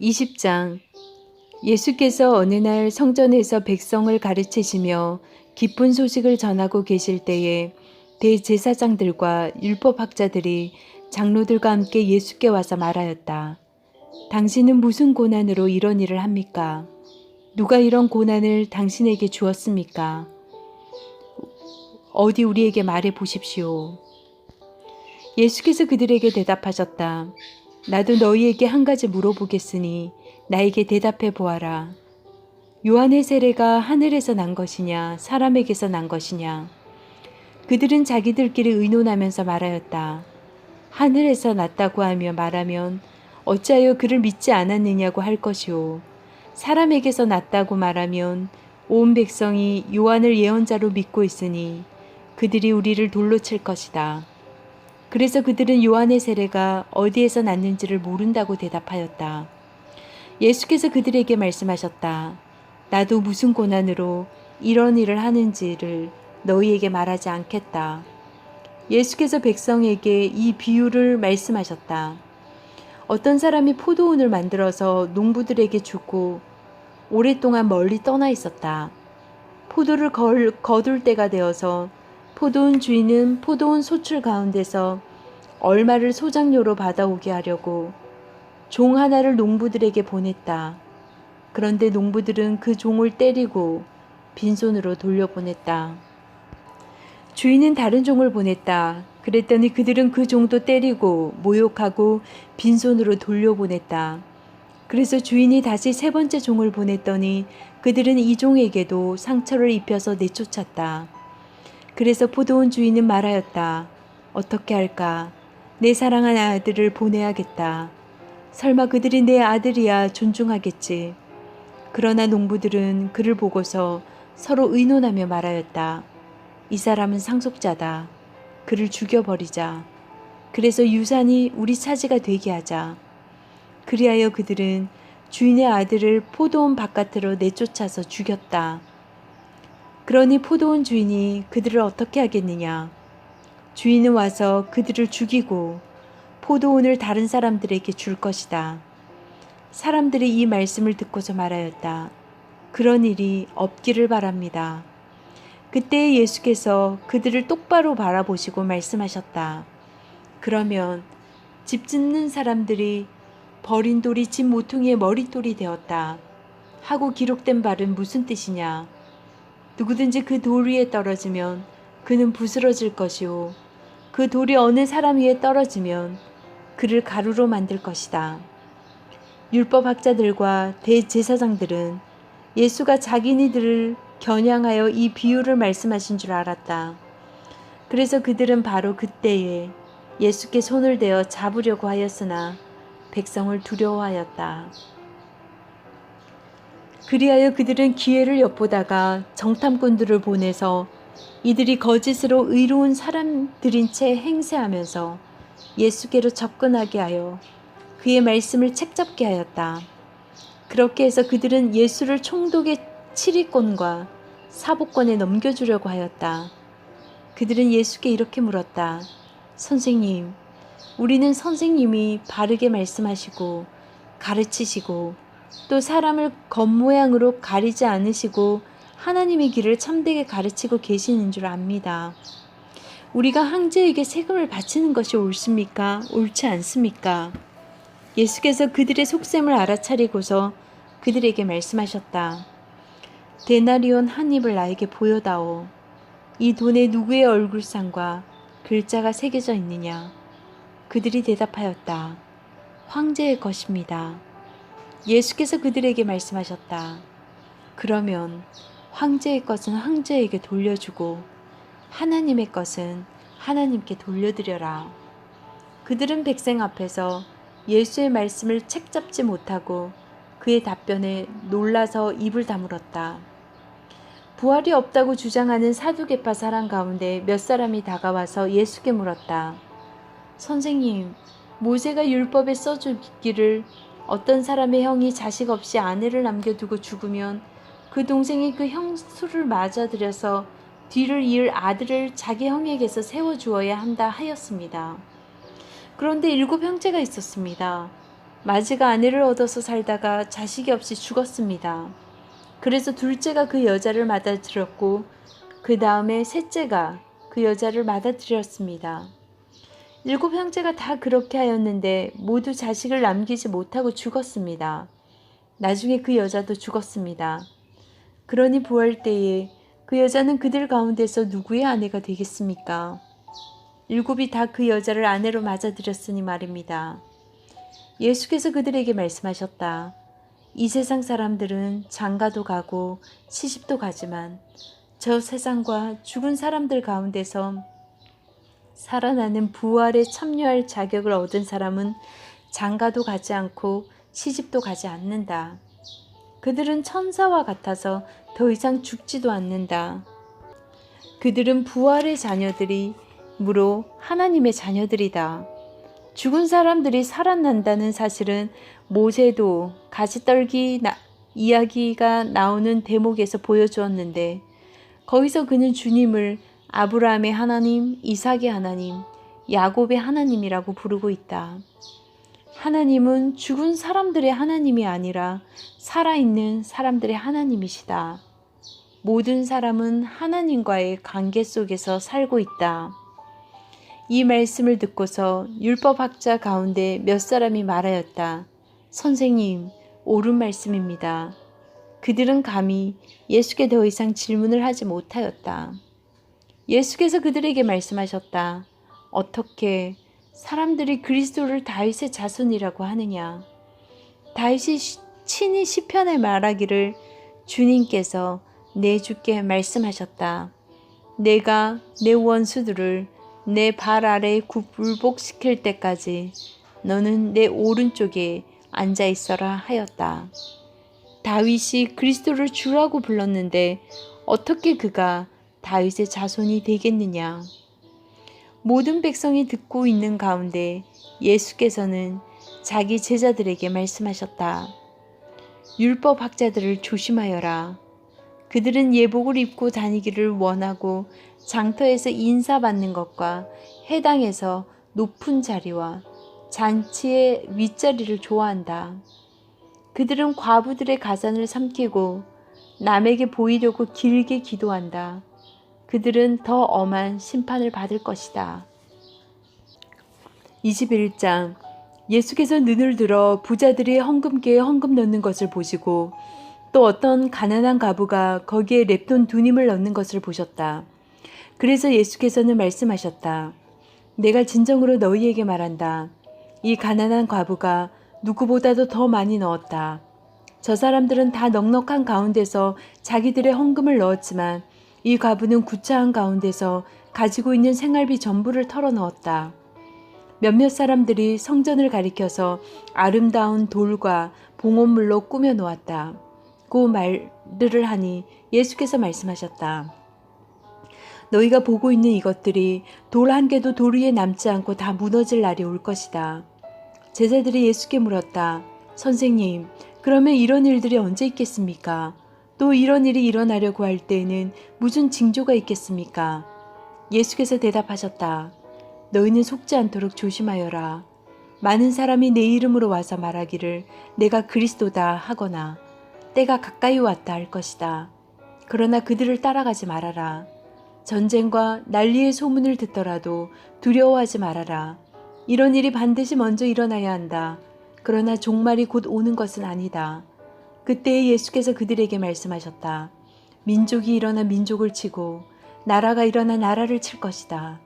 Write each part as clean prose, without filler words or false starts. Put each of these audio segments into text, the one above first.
20장. 예수께서 어느 날 성전에서 백성을 가르치시며 기쁜 소식을 전하고 계실 때에 대제사장들과 율법학자들이 장로들과 함께 예수께 와서 말하였다. 당신은 무슨 고난으로 이런 일을 합니까? 누가 이런 고난을 당신에게 주었습니까? 어디 우리에게 말해 보십시오. 예수께서 그들에게 대답하셨다. 나도 너희에게 한 가지 물어보겠으니 나에게 대답해 보아라. 요한의 세례가 하늘에서 난 것이냐 사람에게서 난 것이냐? 그들은 자기들끼리 의논하면서 말하였다. 하늘에서 났다고 하며 말하면 어찌하여 그를 믿지 않았느냐고 할 것이요. 사람에게서 났다고 말하면 온 백성이 요한을 예언자로 믿고 있으니 그들이 우리를 돌로 칠 것이다. 그래서 그들은 요한의 세례가 어디에서 났는지를 모른다고 대답하였다. 예수께서 그들에게 말씀하셨다. 나도 무슨 고난으로 이런 일을 하는지를 너희에게 말하지 않겠다. 예수께서 백성에게 이 비유를 말씀하셨다. 어떤 사람이 포도원을 만들어서 농부들에게 주고 오랫동안 멀리 떠나 있었다. 포도를 거둘 때가 되어서 포도원 주인은 포도원 소출 가운데서 얼마를 소장료로 받아오게 하려고 종 하나를 농부들에게 보냈다. 그런데 농부들은 그 종을 때리고 빈손으로 돌려보냈다. 주인은 다른 종을 보냈다. 그랬더니 그들은 그 종도 때리고 모욕하고 빈손으로 돌려보냈다. 그래서 주인이 다시 세 번째 종을 보냈더니 그들은 이 종에게도 상처를 입혀서 내쫓았다. 그래서 포도원 주인은 말하였다. 어떻게 할까? 내 사랑하는 아들을 보내야겠다. 설마 그들이 내 아들이야 존중하겠지. 그러나 농부들은 그를 보고서 서로 의논하며 말하였다. 이 사람은 상속자다. 그를 죽여버리자. 그래서 유산이 우리 차지가 되게 하자. 그리하여 그들은 주인의 아들을 포도원 바깥으로 내쫓아서 죽였다. 그러니 포도원 주인이 그들을 어떻게 하겠느냐? 주인은 와서 그들을 죽이고 포도원을 다른 사람들에게 줄 것이다. 사람들이 이 말씀을 듣고서 말하였다. 그런 일이 없기를 바랍니다. 그때 예수께서 그들을 똑바로 바라보시고 말씀하셨다. 그러면 집 짓는 사람들이 버린 돌이 집 모퉁이의 머릿돌이 되었다. 하고 기록된 바는 무슨 뜻이냐? 누구든지 그 돌 위에 떨어지면 그는 부스러질 것이요. 그 돌이 어느 사람 위에 떨어지면 그를 가루로 만들 것이다. 율법학자들과 대제사장들은 예수가 자기네들을 겨냥하여 이 비유를 말씀하신 줄 알았다. 그래서 그들은 바로 그때에 예수께 손을 대어 잡으려고 하였으나 백성을 두려워하였다. 그리하여 그들은 기회를 엿보다가 정탐꾼들을 보내서 이들이 거짓으로 의로운 사람들인 채 행세하면서 예수께로 접근하게 하여 그의 말씀을 책잡게 하였다. 그렇게 해서 그들은 예수를 총독의 치리권과 사법권에 넘겨주려고 하였다. 그들은 예수께 이렇게 물었다. 선생님, 우리는 선생님이 바르게 말씀하시고 가르치시고 또 사람을 겉모양으로 가리지 않으시고 하나님의 길을 참되게 가르치고 계시는 줄 압니다. 우리가 황제에게 세금을 바치는 것이 옳습니까? 옳지 않습니까? 예수께서 그들의 속셈을 알아차리고서 그들에게 말씀하셨다. 데나리온 한 입을 나에게 보여다오. 이 돈에 누구의 얼굴상과 글자가 새겨져 있느냐? 그들이 대답하였다. 황제의 것입니다. 예수께서 그들에게 말씀하셨다. 그러면 황제의 것은 황제에게 돌려주고 하나님의 것은 하나님께 돌려드려라. 그들은 백성 앞에서 예수의 말씀을 책잡지 못하고 그의 답변에 놀라서 입을 다물었다. 부활이 없다고 주장하는 사두개파 사람 가운데 몇 사람이 다가와서 예수께 물었다. 선생님, 모세가 율법에 써주기를 어떤 사람의 형이 자식 없이 아내를 남겨두고 죽으면 그 동생이 그 형수를 맞아들여서 뒤를 이을 아들을 자기 형에게서 세워주어야 한다 하였습니다. 그런데 7 형제가 있었습니다. 마지가 아내를 얻어서 살다가 자식이 없이 죽었습니다. 그래서 둘째가 그 여자를 맞아들였고 그 다음에 셋째가 그 여자를 맞아들였습니다. 7형제가 다 그렇게 하였는데 모두 자식을 남기지 못하고 죽었습니다. 나중에 그 여자도 죽었습니다. 그러니 부활 때에 그 여자는 그들 가운데서 누구의 아내가 되겠습니까? 7이 다 그 여자를 아내로 맞아들였으니 말입니다. 예수께서 그들에게 말씀하셨다. 이 세상 사람들은 장가도 가고 시집도 가지만 저 세상과 죽은 사람들 가운데서 살아나는 부활에 참여할 자격을 얻은 사람은 장가도 가지 않고 시집도 가지 않는다. 그들은 천사와 같아서 더 이상 죽지도 않는다. 그들은 부활의 자녀들이므로 하나님의 자녀들이다. 죽은 사람들이 살아난다는 사실은 모세도 가시떨기 이야기가 나오는 대목에서 보여주었는데 거기서 그는 주님을 아브라함의 하나님, 이삭의 하나님, 야곱의 하나님이라고 부르고 있다. 하나님은 죽은 사람들의 하나님이 아니라 살아있는 사람들의 하나님이시다. 모든 사람은 하나님과의 관계 속에서 살고 있다. 이 말씀을 듣고서 율법학자 가운데 몇 사람이 말하였다. 선생님, 옳은 말씀입니다. 그들은 감히 예수께 더 이상 질문을 하지 못하였다. 예수께서 그들에게 말씀하셨다. 어떻게 사람들이 그리스도를 다윗의 자손이라고 하느냐? 다윗이 친히 시편에 말하기를 주님께서 내 주께 말씀하셨다. 내가 내 원수들을 내 발 아래에 굴복시킬 때까지 너는 내 오른쪽에 앉아 있어라 하였다. 다윗이 그리스도를 주라고 불렀는데 어떻게 그가 다윗의 자손이 되겠느냐? 모든 백성이 듣고 있는 가운데 예수께서는 자기 제자들에게 말씀하셨다. 율법 학자들을 조심하여라. 그들은 예복을 입고 다니기를 원하고 장터에서 인사받는 것과 회당에서 높은 자리와 잔치의 윗자리를 좋아한다. 그들은 과부들의 가산을 삼키고 남에게 보이려고 길게 기도한다. 그들은 더 엄한 심판을 받을 것이다. 21장 예수께서 눈을 들어 부자들이 헌금기에 헌금 넣는 것을 보시고 또 어떤 가난한 과부가 거기에 렙돈 2님을 넣는 것을 보셨다. 그래서 예수께서는 말씀하셨다. 내가 진정으로 너희에게 말한다. 이 가난한 과부가 누구보다도 더 많이 넣었다. 저 사람들은 다 넉넉한 가운데서 자기들의 헌금을 넣었지만 이 과부는 구차한 가운데서 가지고 있는 생활비 전부를 털어 넣었다. 몇몇 사람들이 성전을 가리켜서 아름다운 돌과 봉헌물로 꾸며 놓았다. 그 말들을 하니 예수께서 말씀하셨다. 너희가 보고 있는 이것들이 돌 한 개도 돌 위에 남지 않고 다 무너질 날이 올 것이다. 제자들이 예수께 물었다. 선생님, 그러면 이런 일들이 언제 있겠습니까? 또 이런 일이 일어나려고 할 때에는 무슨 징조가 있겠습니까? 예수께서 대답하셨다. 너희는 속지 않도록 조심하여라. 많은 사람이 내 이름으로 와서 말하기를 내가 그리스도다 하거나 때가 가까이 왔다 할 것이다. 그러나 그들을 따라가지 말아라. 전쟁과 난리의 소문을 듣더라도 두려워하지 말아라. 이런 일이 반드시 먼저 일어나야 한다. 그러나 종말이 곧 오는 것은 아니다. 그때에 예수께서 그들에게 말씀하셨다. 민족이 일어나 민족을 치고 나라가 일어나 나라를 칠 것이다.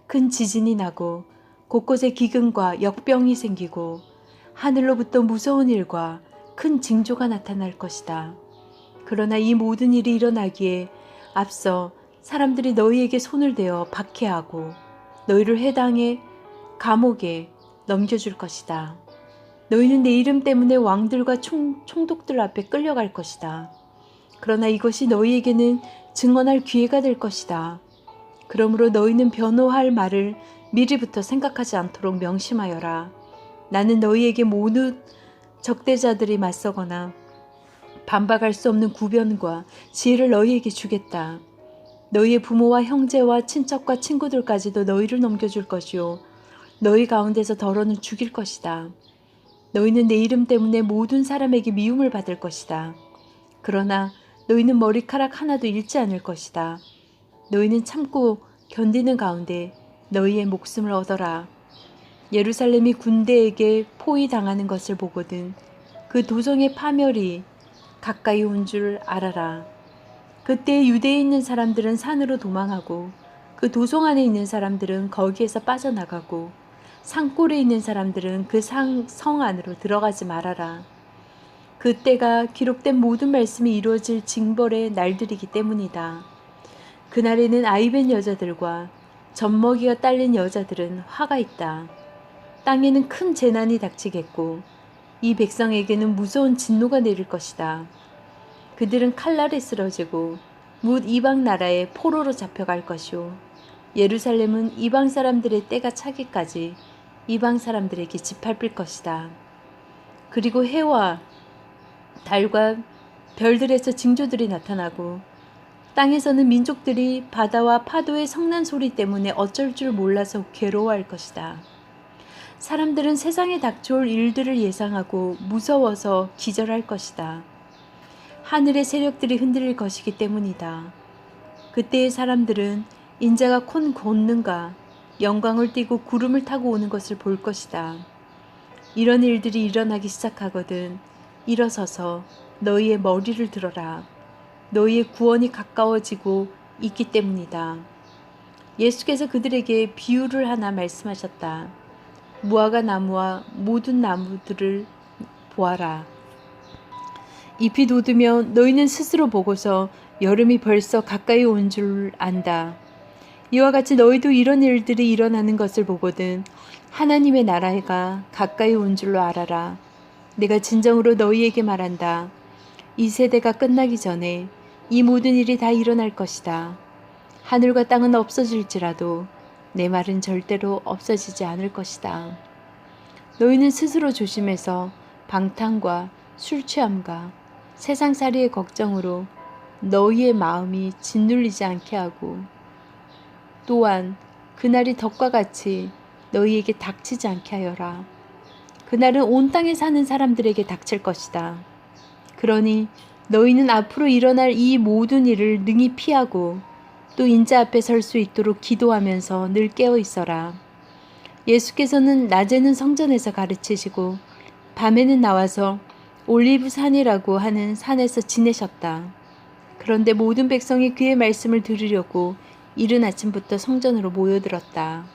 큰 지진이 나고 곳곳에 기근과 역병이 생기고 하늘로부터 무서운 일과 큰 징조가 나타날 것이다. 그러나 이 모든 일이 일어나기에 앞서 사람들이 너희에게 손을 대어 박해하고 너희를 회당에 감옥에 넘겨줄 것이다. 너희는 내 이름 때문에 왕들과 총독들 앞에 끌려갈 것이다. 그러나 이것이 너희에게는 증언할 기회가 될 것이다. 그러므로 너희는 변호할 말을 미리부터 생각하지 않도록 명심하여라. 나는 너희에게 모든 적대자들이 맞서거나 반박할 수 없는 구변과 지혜를 너희에게 주겠다. 너희의 부모와 형제와 친척과 친구들까지도 너희를 넘겨줄 것이요. 너희 가운데서 더러는 죽일 것이다. 너희는 내 이름 때문에 모든 사람에게 미움을 받을 것이다. 그러나 너희는 머리카락 하나도 잃지 않을 것이다. 너희는 참고 견디는 가운데 너희의 목숨을 얻어라. 예루살렘이 군대에게 포위당하는 것을 보거든 그 도성의 파멸이 가까이 온 줄 알아라. 그때 유대에 있는 사람들은 산으로 도망하고 그 도성 안에 있는 사람들은 거기에서 빠져나가고 산골에 있는 사람들은 그 성 안으로 들어가지 말아라. 그때가 기록된 모든 말씀이 이루어질 징벌의 날들이기 때문이다. 그날에는 아이벤 여자들과 젖먹이가 딸린 여자들은 화가 있다. 땅에는 큰 재난이 닥치겠고 이 백성에게는 무서운 진노가 내릴 것이다. 그들은 칼날에 쓰러지고 뭇 이방 나라에 포로로 잡혀갈 것이요 예루살렘은 이방 사람들의 때가 차기까지 이방 사람들에게 짓밟힐 것이다. 그리고 해와 달과 별들에서 징조들이 나타나고 땅에서는 민족들이 바다와 파도의 성난 소리 때문에 어쩔 줄 몰라서 괴로워할 것이다. 사람들은 세상에 닥쳐올 일들을 예상하고 무서워서 기절할 것이다. 하늘의 세력들이 흔들릴 것이기 때문이다. 그때의 사람들은 인자가 콘 걷는가 영광을 띠고 구름을 타고 오는 것을 볼 것이다. 이런 일들이 일어나기 시작하거든 일어서서 너희의 머리를 들어라. 너희의 구원이 가까워지고 있기 때문이다. 예수께서 그들에게 비유를 하나 말씀하셨다. 무화과 나무와 모든 나무들을 보아라. 잎이 돋으면 너희는 스스로 보고서 여름이 벌써 가까이 온 줄 안다. 이와 같이 너희도 이런 일들이 일어나는 것을 보거든 하나님의 나라가 가까이 온 줄로 알아라. 내가 진정으로 너희에게 말한다. 이 세대가 끝나기 전에 이 모든 일이 다 일어날 것이다. 하늘과 땅은 없어질지라도 내 말은 절대로 없어지지 않을 것이다. 너희는 스스로 조심해서 방탕과 술 취함과 세상살이의 걱정으로 너희의 마음이 짓눌리지 않게 하고 또한 그날이 덕과 같이 너희에게 닥치지 않게 하여라. 그날은 온 땅에 사는 사람들에게 닥칠 것이다. 그러니 너희는 앞으로 일어날 이 모든 일을 능히 피하고 또 인자 앞에 설 수 있도록 기도하면서 늘 깨어 있어라. 예수께서는 낮에는 성전에서 가르치시고 밤에는 나와서 올리브 산이라고 하는 산에서 지내셨다. 그런데 모든 백성이 그의 말씀을 들으려고 이른 아침부터 성전으로 모여들었다.